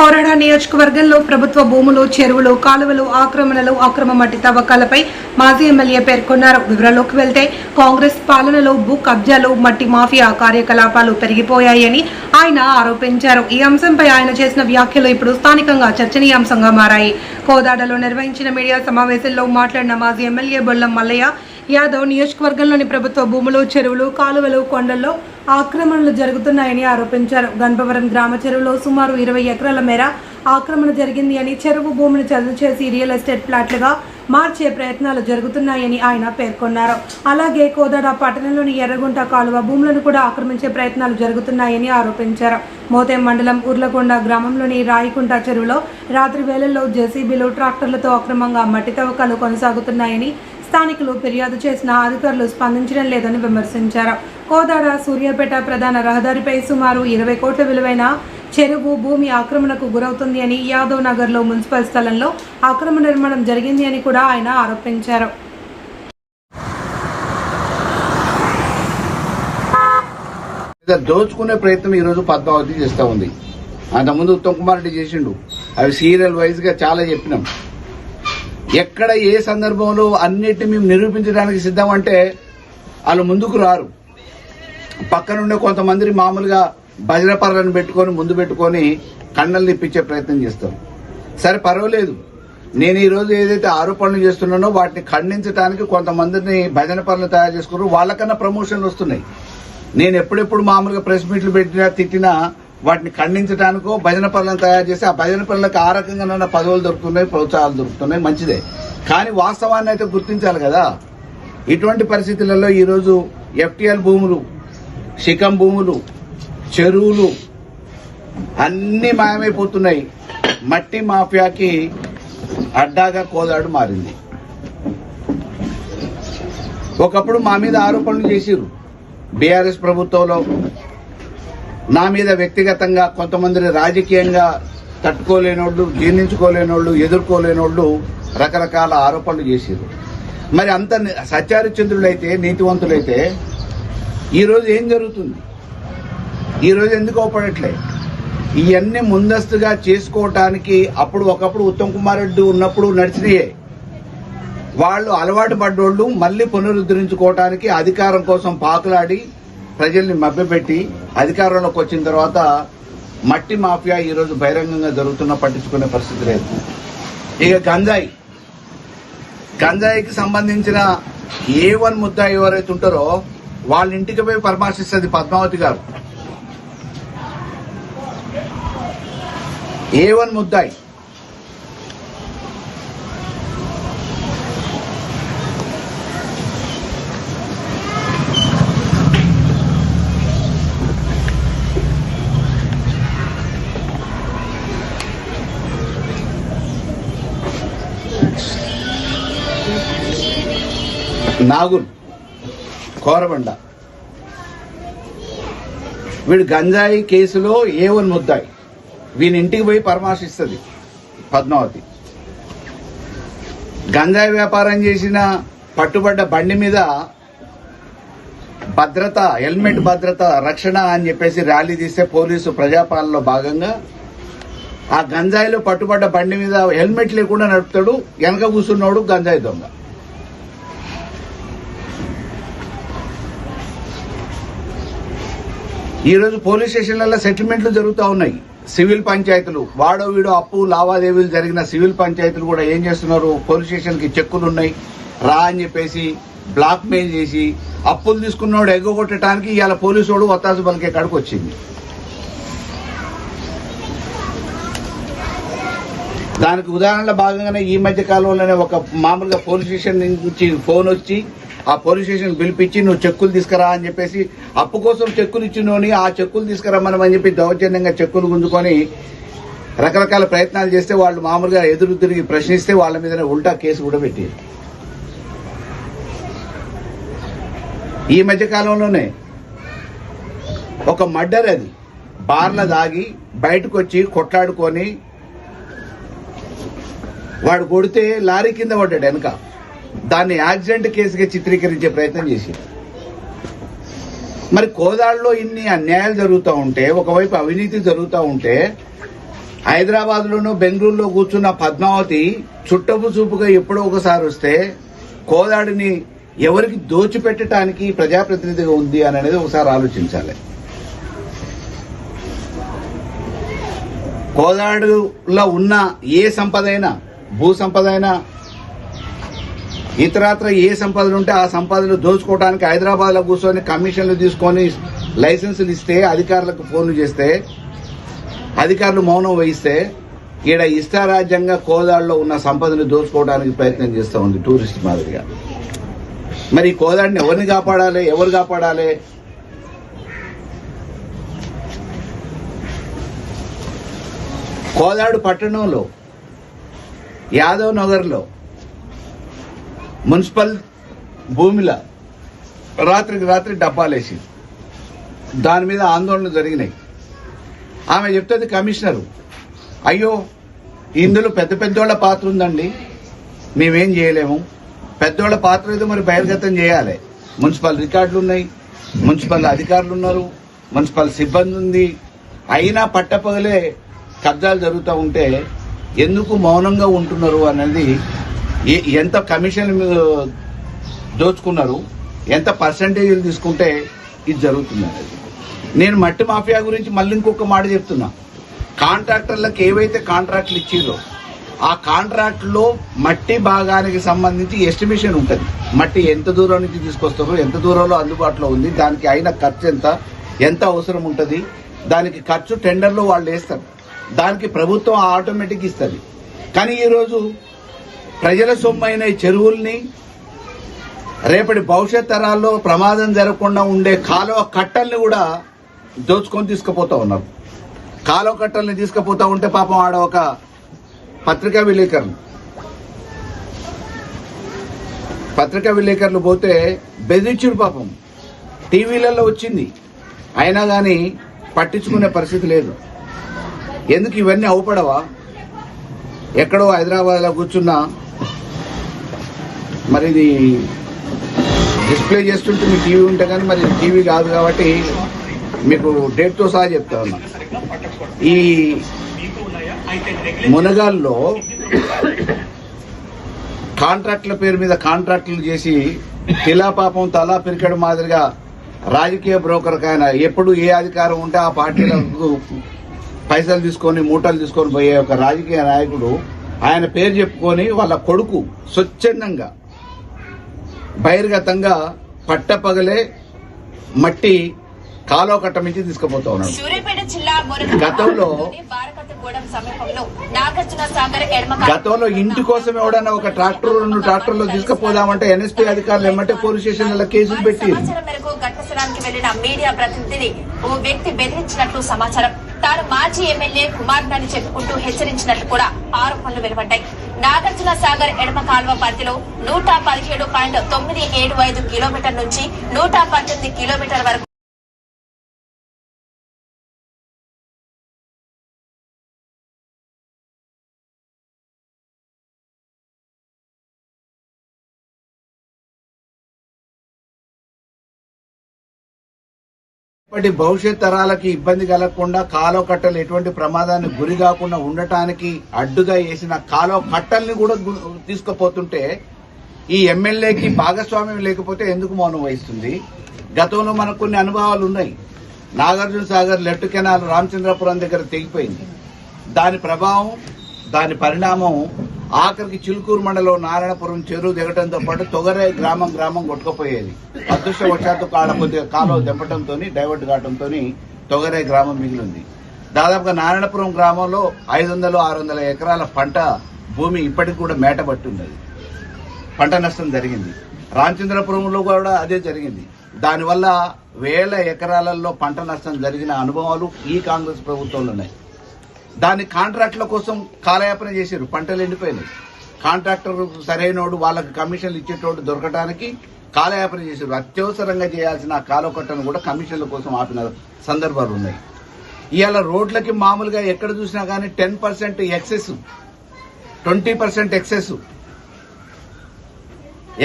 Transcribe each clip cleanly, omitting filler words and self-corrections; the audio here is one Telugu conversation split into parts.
కోరడ నియోజకవర్గంలో ప్రభుత్వ భూములు, చెరువులు, కాలువలు ఆక్రమణలు, అక్రమ మట్టి తవ్వకాలపై మాజీ ఎమ్మెల్యే పేర్కొన్నారు. వివరాల్లోకి వెళ్తే కాంగ్రెస్ పాలనలో భూ కబ్జాలు, మట్టి మాఫియా కార్యకలాపాలు పెరిగిపోయాయని ఆయన ఆరోపించారు. ఈ అంశంపై ఆయన చేసిన వ్యాఖ్యలు ఇప్పుడు స్థానికంగా చర్చనీయాంశంగా మారాయి. కోదాడలో నిర్వహించిన మీడియా సమావేశంలో మాట్లాడిన మాజీ ఎమ్మెల్యే బొల్లం మల్లయ్య యాదవ్ నియోజకవర్గంలోని ప్రభుత్వ భూములు, చెరువులు, కాలువలు, కొండల్లో ఆక్రమణలు జరుగుతున్నాయని ఆరోపించారు. గణపవరం గ్రామ చెరువులో సుమారు 20 ఎకరాల మేర ఆక్రమణ జరిగింది అని, చెరువు భూమిని చదును చేసి రియల్ ఎస్టేట్ ప్లాట్లుగా మార్చే ప్రయత్నాలు జరుగుతున్నాయని ఆయన పేర్కొన్నారు. అలాగే కోదాడ పట్టణంలోని ఎర్రగుంట కాలువ భూములను కూడా ఆక్రమించే ప్రయత్నాలు జరుగుతున్నాయని ఆరోపించారు. మోతెం మండలం ఉర్లకొండ గ్రామంలోని రాయికుంట చెరువులో రాత్రి వేళల్లో జేసీబీలు, ట్రాక్టర్లతో అక్రమంగా మట్టి తవ్వకాలు కొనసాగుతున్నాయని, స్థానికులు ఫిర్యాదు చేసిన అధికారులు స్పందించడం లేదని విమర్శించారు. కోదాడ సూర్యాపేట ప్రధాన రహదారిపై సుమారు 20 కోట్ల విలువైన చెరువు భూమి ఆక్రమణకు గురవుతుంది అని, యాదవ్ నగర్లో మున్సిపల్ స్థలంలో అక్రమ నిర్మాణం జరిగింది అని కూడా ఆయన ఆరోపించారు. దోచుకునే ప్రయత్నం ఈ రోజు పద్మావతి చేస్తా ఉంది. అంతకుముందు ఉత్తమ్ కుమార్ రెడ్డి చేసిండు. అవి సీరియల్ వైజ్ గా చాలా చెప్పినాం. ఎక్కడ ఏ సందర్భంలో అన్నిటిని మేము నిరూపించడానికి సిద్ధం అంటే వాళ్ళు ముందుకు రారు. పక్కనుండే కొంతమందిని మామూలుగా భజన పర్లను పెట్టుకొని ముందు పెట్టుకొని కన్నలు నిప్పించే ప్రయత్నం చేస్తాం. సరే పర్వాలేదు, నేను ఈరోజు ఏదైతే ఆరోపణలు చేస్తున్నానో వాటిని ఖండించడానికి కొంతమందిని భజన పర్లు తయారు చేసుకున్నారు. వాళ్ళకన్నా ప్రమోషన్లు వస్తున్నాయి. నేను ఎప్పుడెప్పుడు మామూలుగా ప్రెస్ మీట్లు పెట్టినా తిట్టినా వాటిని ఖండించడానికో భజన పనులను తయారు చేసి ఆ భజన పనులకు ఆ రకంగా పదవులు దొరుకుతున్నాయి, ప్రోత్సాహాలు దొరుకుతున్నాయి, మంచిదే. కానీ వాస్తవాన్ని అయితే గుర్తించాలి కదా. ఇటువంటి పరిస్థితులలో ఈరోజు ఎఫ్టీఎల్ భూములు, శిఖం భూములు, చెరువులు అన్నీ మాయమైపోతున్నాయి. మట్టి మాఫియాకి అడ్డాగా కోదాడు మారింది. ఒకప్పుడు మా మీద ఆరోపణలు చేసిరు. బీఆర్ఎస్ ప్రభుత్వంలో నా మీద వ్యక్తిగతంగా కొంతమందిని రాజకీయంగా తట్టుకోలేనోళ్ళు, జీర్ణించుకోలేనోళ్ళు, ఎదుర్కోలేనోళ్ళు రకరకాల ఆరోపణలు చేశారు. మరి అంత సత్యారిచంద్రులైతే, నీతివంతులైతే ఈరోజు ఏం జరుగుతుంది? ఈరోజు ఎందుకు అవపడట్లే? ఇవన్నీ ముందస్తుగా చేసుకోవటానికి ఒకప్పుడు ఉత్తమ్ కుమార్ రెడ్డి ఉన్నప్పుడు నడిచినాయే. వాళ్ళు అలవాటు పడ్డోళ్ళు మళ్లీ పునరుద్ధరించుకోవటానికి అధికారం కోసం పాకులాడి ప్రజల్ని మభ్యపెట్టి అధికారంలోకి వచ్చిన తర్వాత మట్టి మాఫియా ఈరోజు బహిరంగంగా జరుగుతున్నా పట్టించుకునే పరిస్థితి లేదు. ఇక గంజాయికి సంబంధించిన A1 ముద్దాయి ఎవరైతే ఉంటారో వాళ్ళ ఇంటికి పోయి పరామర్శిస్తుంది పద్మావతి గారు. A1 ముద్దాయి నాగుల్ కోరబండ. వీడు గంజాయి కేసులో A1 ముద్దాయి. వీని ఇంటికి పోయి పరామర్శిస్తుంది పద్మావతి. గంజాయి వ్యాపారం చేసిన పట్టుబడ్డ బండి మీద భద్రత, హెల్మెట్ భద్రత, రక్షణ అని చెప్పేసి ర్యాలీ తీస్తే పోలీసు ప్రజాపాలనలో భాగంగా ఆ గంజాయిలో పట్టుబడ్డ బండి మీద హెల్మెట్ లేకుండా నడుపుతాడు. వెనక కూర్చున్నాడు గంజాయి దొంగ. ఈ రోజు పోలీస్ స్టేషన్లలో సెటిల్మెంట్లు జరుగుతూ ఉన్నాయి. సివిల్ పంచాయతీలు, వాడో వీడో అప్పు లావాదేవీలు జరిగిన సివిల్ పంచాయతీలు కూడా ఏం చేస్తున్నారు? పోలీస్ స్టేషన్కి చెక్కులు ఉన్నాయి రా అని చెప్పేసి బ్లాక్ మెయిల్ చేసి అప్పులు తీసుకున్నవాడు ఎగ్గొట్టడానికి ఇవాళ పోలీసు వాడు ఒత్తాసు పలికే కాడికి వచ్చింది. దానికి ఉదాహరణలో భాగంగానే ఈ మధ్య కాలంలోనే ఒక మామూలుగా పోలీస్ స్టేషన్ నుంచి ఫోన్ వచ్చి ఆ పోలీస్ స్టేషన్ పిలిపించి నువ్వు చెక్కులు తీసుకురా అని చెప్పేసి, అప్పు కోసం చెక్కులు ఇచ్చినోని ఆ చెక్కులు తీసుకురమ్మని చెప్పి దౌర్జన్యంగా చెక్కులు గుంజుకొని రకరకాల ప్రయత్నాలు చేస్తే వాళ్ళు మామూలుగా ఎదురు తిరిగి ప్రశ్నిస్తే వాళ్ళ మీదనే ఉల్టా కేసు కూడా పెట్టారు. ఈ మధ్య కాలంలోనే ఒక మర్డర్, అది బార్ల దాగి బయటకు వచ్చి కొట్లాడుకొని వాడు కొడితే లారీ కింద పడ్డాడు వెనక. దాన్ని యాక్సిడెంట్ కేసుగా చిత్రీకరించే ప్రయత్నం చేసి మరి కోదాడలో ఇన్ని అన్యాయాలు జరుగుతూ ఉంటే, ఒకవైపు అవినీతి జరుగుతూ ఉంటే హైదరాబాద్ లోనూ బెంగళూరులో కూర్చున్న పద్మావతి చుట్టపు చూపుగా ఎప్పుడో ఒకసారి వస్తే కోదాడిని ఎవరికి దోచిపెట్టడానికి ప్రజాప్రతినిధిగా ఉంది అని అనేది ఒకసారి ఆలోచించాలి. కోదాడులో ఉన్న ఏ సంపద అయినా, భూ సంపద అయినా, ఇతరత్ర ఏ సంపదలు ఉంటే ఆ సంపదలు దోచుకోవడానికి హైదరాబాద్ లో కూర్చొని కమిషన్లు తీసుకొని లైసెన్సులు ఇస్తే, అధికారులకు ఫోన్లు చేస్తే, అధికారులు మౌనం వహిస్తే, ఈడ ఇష్టారాజ్యంగా కోదాడులో ఉన్న సంపదను దోచుకోవడానికి ప్రయత్నం చేస్తూ ఉంది టూరిస్ట్ మాదిరిగా. మరి కోదాడిని ఎవరిని కాపాడాలి, ఎవరు కాపాడాలి? కోదాడు పట్టణంలో యాదవ్ నగర్లో మున్సిపల్ భూమిలో రాత్రికి రాత్రి డబ్బాలేసి దాని మీద ఆందోళనలు జరిగినాయి. ఆమె చెప్తుంది కమిషనరు, అయ్యో ఇందులో పెద్ద పెద్దోళ్ల పాత్ర ఉందండి, మేమేం చేయలేము. పెద్దోళ్ల పాత్ర ఏదో మరి బహిర్గతం చేయాలి. మున్సిపల్ రికార్డులు ఉన్నాయి, మున్సిపల్ అధికారులు ఉన్నారు, మున్సిపల్ సిబ్బంది ఉంది. అయినా పట్టపగలే కబ్జాలు జరుగుతూ ఉంటే ఎందుకు మౌనంగా ఉంటున్నారు అనేది, ఎంత కమిషన్ దోచుకున్నారు, ఎంత పర్సంటేజీలు తీసుకుంటే ఇది జరుగుతుంది అనేది. నేను మట్టి మాఫియా గురించి మళ్ళీ ఇంకొక మాట చెప్తున్నా. కాంట్రాక్టర్లకు ఏవైతే కాంట్రాక్ట్లు ఇచ్చిరో ఆ కాంట్రాక్ట్లో మట్టి భాగానికి సంబంధించి ఎస్టిమేషన్ ఉంటుంది. మట్టి ఎంత దూరం నుంచి తీసుకొస్తారో, ఎంత దూరంలో అందుబాటులో ఉంది, దానికి అయిన ఖర్చు ఎంత అవసరం ఉంటుంది, దానికి ఖర్చు టెండర్లో వాళ్ళు వేస్తారు, దానికి ప్రభుత్వం ఆటోమేటిక్ ఇస్తుంది. కానీ ఈరోజు ప్రజల సొమ్మైన ఈ చెరువుల్ని, రేపటి భవిష్యత్ తరాల్లో ప్రమాదం జరగకుండా ఉండే కాలువ కట్టల్ని కూడా దోచుకొని తీసుకుపోతా ఉన్నారు. కాలువ కట్టల్ని తీసుకుపోతా ఉంటే పాపం ఆడ ఒక పత్రికా విలేకరులు పోతే బెదిరించుడు పాపం. టీవీలలో వచ్చింది, అయినా కానీ పట్టించుకునే పరిస్థితి లేదు. ఎందుకు ఇవన్నీ అవపడవా? ఎక్కడో హైదరాబాద్లో కూర్చున్నా, మరి ఇది డిస్ప్లే చేస్తుంటే మీ టీవీ ఉంటే కానీ మరి టీవీ కాదు కాబట్టి మీకు డేట్తో సహా చెప్తా ఉన్నా. ఈ మునగాల్లో కాంట్రాక్టుల పేరు మీద కాంట్రాక్టులు చేసి పాపం తలా పిరికడం మాదిరిగా రాజకీయ బ్రోకర్ ఆయన ఎప్పుడు ఏ అధికారం ఉంటే ఆ పార్టీలకు పైసలు తీసుకొని మూటలు తీసుకొని పోయే ఒక రాజకీయ నాయకుడు ఆయన పేరు చెప్పుకొని వాళ్ళ కొడుకు స్వచ్ఛందంగా బహిర్గతంగా పట్టపగలే మట్టి కాలువ కట్ట నుంచి తీసుకుపోతా ఉన్నాడు. గతంలో ఇంటి కోసం ఎవడన్నా ఒక ట్రాక్టర్ 2 ట్రాక్టర్లు తీసుకుపోదామంటే ఎన్ఎస్పీ అధికారులు ఏమంటే పోలీస్ స్టేషన్లలో కేసులు పెట్టి వెళ్లిన మీడియా ప్రతినిధిని ఓ వ్యక్తి బెదిరించినట్లు సమాచారం. తాను మాజీ ఎమ్మెల్యే కుమార్తెని చెప్పుకుంటూ హెచ్చరించినట్లు కూడా ఆరోపణలు వెలువడ్డాయి. నాగార్జున సాగర్ ఎడమ కాలువ పరిధిలో 117.975 కిలోమీటర్ నుంచి 118 కిలోమీటర్ వరకు ఇప్పటి భవిష్యత్ తరాలకి ఇబ్బంది కలగకుండా కాలువ కట్టలు ఎటువంటి ప్రమాదానికి గురి కాకుండా ఉండటానికి అడ్డుగా వేసిన కాలువ కట్టల్ని కూడా తీసుకుపోతుంటే ఈ ఎమ్మెల్యేకి భాగస్వామ్యం లేకపోతే ఎందుకు మౌనం వహిస్తుంది? గతంలో మనకు కొన్ని అనుభవాలు ఉన్నాయి. నాగార్జున సాగర్ లెఫ్ట్ కెనాల్ రామచంద్రపురం దగ్గర తెగిపోయింది. దాని ప్రభావం, దాని పరిణామం ఆఖరికి చిలుకూరు మండలం నారాయణపురం చెరువు దిగటంతో పాటు తొగరే గ్రామం కొట్టుకుపోయేది. అదృష్టవశాత్తు కొద్దిగా కాలువ దెంపటంతో, డైవర్ట్ కావడంతో తొగరే గ్రామం మిగిలింది. దాదాపుగా నారాయణపురం గ్రామంలో 500-600 ఎకరాల పంట భూమి ఇప్పటికి కూడా మేటబట్టి ఉన్నది. పంట నష్టం జరిగింది. రామచంద్రపురంలో కూడా అదే జరిగింది. దానివల్ల 1000 ఎకరాలలో పంట నష్టం జరిగిన అనుభవాలు ఈ కాంగ్రెస్ ప్రభుత్వంలో ఉన్నాయి. దాన్ని కాంట్రాక్టుల కోసం కాలయాపన చేశారు. పంటలు ఎండిపోయినాయి. కాంట్రాక్టర్ సరైనోడు, వాళ్ళకి కమిషన్లు ఇచ్చేటోడు దొరకడానికి కాలయాపన చేశారు. అత్యవసరంగా చేయాల్సిన కాలువ కట్టను కూడా కమిషన్ల కోసం ఆపిన సందర్భాలు ఉన్నాయి. ఇవాళ రోడ్లకి మామూలుగా ఎక్కడ చూసినా కానీ 10% ఎక్సెస్, 20%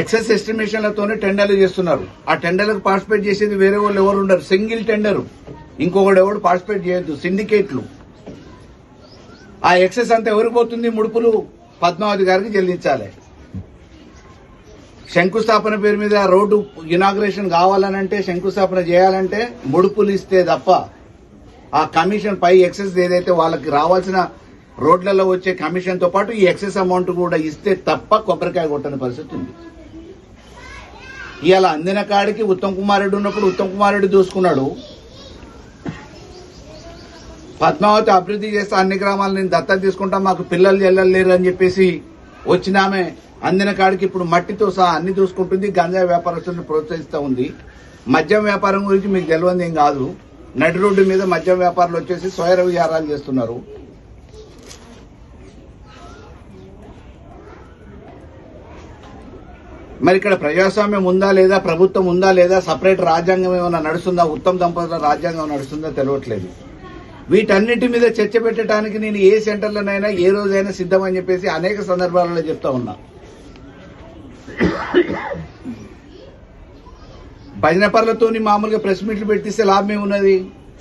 ఎక్సెస్ ఎస్టిమేషన్లతోనే టెండర్లు చేస్తున్నారు. ఆ టెండర్లకు పార్టిసిపేట్ చేసేది వేరే వాళ్ళు ఎవరు ఉండరు. సింగిల్ టెండర్, ఇంకొకడు ఎవరు పార్టిసిపేట్ చేయొద్దు. సిండికేట్లు ఆ ఎక్సెస్ అంతా ఎవరికి పోతుంది? ముడుపులు పద్మావతి గారికి చెల్లించాలి. శంకుస్థాపన పేరు మీద రోడ్డు ఇనాగ్రేషన్ కావాలనంటే, శంకుస్థాపన చేయాలంటే ముడుపులు ఇస్తే తప్ప ఆ కమిషన్ పై ఎక్సెస్ ఏదైతే వాళ్ళకి రావాల్సిన రోడ్లలో వచ్చే కమిషన్ తో పాటు ఈ ఎక్సెస్ అమౌంట్ కూడా ఇస్తే తప్ప కొబ్బరికాయ కొట్టని పరిస్థితి ఉంది. ఇవాళ అందిన కాడికి ఉత్తమ్ కుమార్ రెడ్డి ఉన్నప్పుడు ఉత్తమ్ కుమార్ రెడ్డి దూసుకున్నాడు. పద్మావతి అభివృద్ధి చేస్తే అన్ని గ్రామాలు నేను దత్తత తీసుకుంటా, మాకు పిల్లలు చెల్లలేరు అని చెప్పేసి వచ్చినామే అందిన కాడికి ఇప్పుడు మట్టితో సహా అన్ని చూసుకుంటుంది. గంజాయి వ్యాపారస్తులను ప్రోత్సహిస్తూ ఉంది. మద్యం వ్యాపారం గురించి మీకు తెలియదు ఏం కాదు. నడి రోడ్డు మీద మద్యం వ్యాపారులు వచ్చేసి స్వైర విహారాలు చేస్తున్నారు. మరి ఇక్కడ ప్రజాస్వామ్యం ఉందా లేదా, ప్రభుత్వం ఉందా లేదా, సపరేట్ రాజ్యాంగం ఏమైనా నడుస్తుందా, ఉత్తమ దంపతుల రాజ్యాంగం నడుస్తుందా తెలియట్లేదు. వీటన్నిటి మీద చర్చ పెట్టడానికి నేను ఏ సెంటర్లోనైనా ఏ రోజైనా సిద్ధమని చెప్పేసి అనేక సందర్భాలలో చెప్తా ఉన్నా. భజన పర్లతోని మామూలుగా ప్రెస్ మీట్లు పెట్టిస్తే లాభం ఏమున్నది?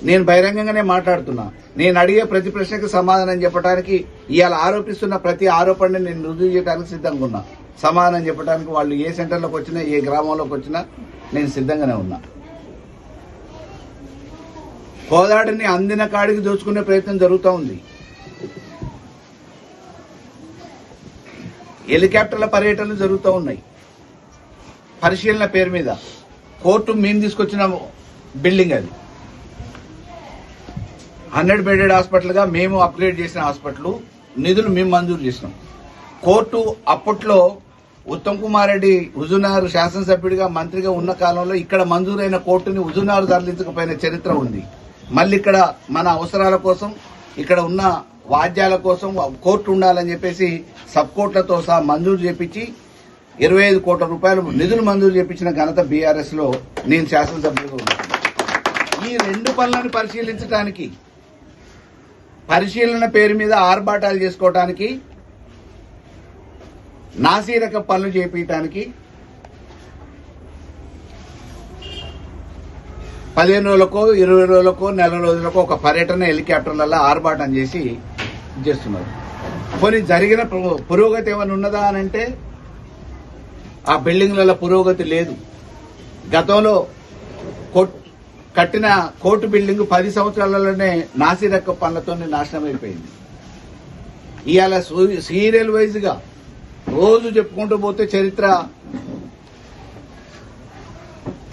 నేను బహిరంగంగానే మాట్లాడుతున్నా. నేను అడిగే ప్రతి ప్రశ్నకు సమాధానం చెప్పడానికి, ఇవాళ ఆరోపిస్తున్న ప్రతి ఆరోపణని నేను రుజువు చేయడానికి సిద్ధంగా ఉన్నా. సమాధానం చెప్పడానికి వాళ్ళు ఏ సెంటర్లోకి వచ్చినా, ఏ గ్రామంలోకి వచ్చినా నేను సిద్ధంగానే ఉన్నా. కోదాడిని అందిన కాడికి దోచుకునే ప్రయత్నం జరుగుతూ ఉంది. హెలికాప్టర్ల పర్యటనలు జరుగుతూ ఉన్నాయి. పరిశీలన పేరు మీద కోర్టు మేము తీసుకొచ్చిన బిల్డింగ్ అది 100 బెడెడ్ హాస్పిటల్గా మేము అప్గ్రేడ్ చేసిన హాస్పిటల్. నిధులు మేము మంజూరు చేసినాం. కోర్టు అప్పట్లో ఉత్తమ్ కుమార్ రెడ్డి హుజూర్నగర్ శాసనసభ్యుడిగా మంత్రిగా ఉన్న కాలంలో ఇక్కడ మంజూరైన కోర్టుని హుజూర్నగర్ తరలించకపోయిన చరిత్ర ఉంది. మళ్ళీ ఇక్కడ మన అవసరాల కోసం, ఇక్కడ ఉన్న వాద్యాల కోసం కోర్టు ఉండాలని చెప్పేసి సబ్ కోర్టులతో సహా మంజూరు చేపించి 25 కోట్ల రూపాయలు నిధులు మంజూరు చేపించిన ఘనత బీఆర్ఎస్ లో నేను శాసనసభ్యుడిగా ఉన్నాను. ఈ రెండు పనులను పరిశీలించడానికి, పరిశీలన పేరు మీద ఆర్భాటాలు చేసుకోవడానికి, నాసీరక పనులు చేపించడానికి 15 రోజులకో 20 రోజులకో నెల రోజులకో ఒక పర్యటన హెలికాప్టర్లలో ఆర్భాటం చేసి చేస్తున్నారు. కొన్ని జరిగిన పురోగతి ఏమైనా ఉన్నదా అనంటే ఆ బిల్డింగ్లలో పురోగతి లేదు. గతంలో కట్టిన కోర్టు బిల్డింగ్ 10 సంవత్సరాలలోనే నాసిరక పనులతో నాశనం అయిపోయింది. ఇవాళ సీరియల్ వైజ్ గా రోజు చెప్పుకుంటూ పోతే చరిత్ర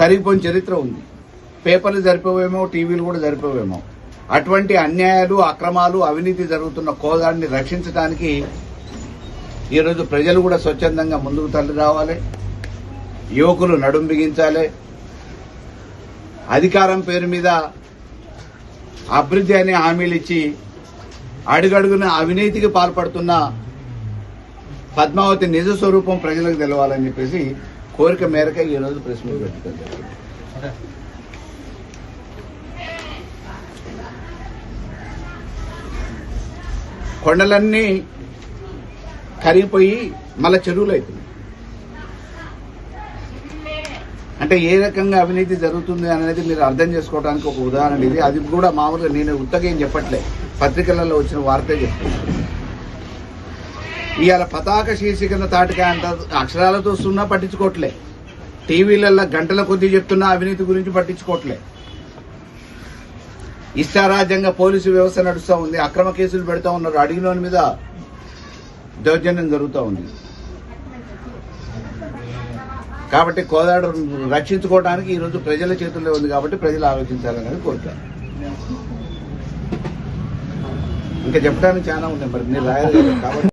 తరిగిపోయిన చరిత్ర ఉంది. పేపర్లు సరిపోవేమో, టీవీలు కూడా సరిపోవేమో. అటువంటి అన్యాయాలు, అక్రమాలు, అవినీతి జరుగుతున్న కోదాడిని రక్షించడానికి ఈరోజు ప్రజలు కూడా స్వచ్ఛందంగా ముందుకు తరలి రావాలి. యువకులు నడుం బిగించాలి. అధికారం పేరు మీద అభివృద్ధి అనే హామీలు ఇచ్చి అడుగడుగున అవినీతికి పాల్పడుతున్న పద్మావతి నిజ స్వరూపం ప్రజలకు తెలవాలని చెప్పేసి కోరిక మేరకు ఈరోజు ప్రెస్ మీట్ పెట్టడం జరిగింది. కొండలన్నీ కరిగిపోయి మళ్ళా చెరువులు అవుతుంది. అంటే ఏ రకంగా అవినీతి జరుగుతుంది అనేది మీరు అర్థం చేసుకోవడానికి ఒక ఉదాహరణ ఇది. అది కూడా మామూలుగా నేను ఉత్తగా ఏం చెప్పట్లే, పత్రికలలో వచ్చిన వార్తే చెప్తున్నాను. ఇవాళ పతాక శీర్షికన తాటికాయ అంత అక్షరాలతో వస్తున్నా పట్టించుకోవట్లే. టీవీలలో గంటల కొద్దీ చెప్తున్నా అవినీతి గురించి పట్టించుకోవట్లే. ఇష్టారాజ్యంగా పోలీసు వ్యవస్థ నడుస్తూ ఉంది. అక్రమ కేసులు పెడతా ఉన్నారు. అడిగిన మీద దౌర్జన్యం జరుగుతూ ఉంది. కాబట్టి కోదాడు రక్షించుకోవడానికి ఈరోజు ప్రజల చేతుల్లో ఉంది. కాబట్టి ప్రజలు ఆలోచించాలని కోరుతారు. ఇంకా చెప్పడానికి చాలా ఉన్నాయి, మరి మీరు రాయాలి కాబట్టి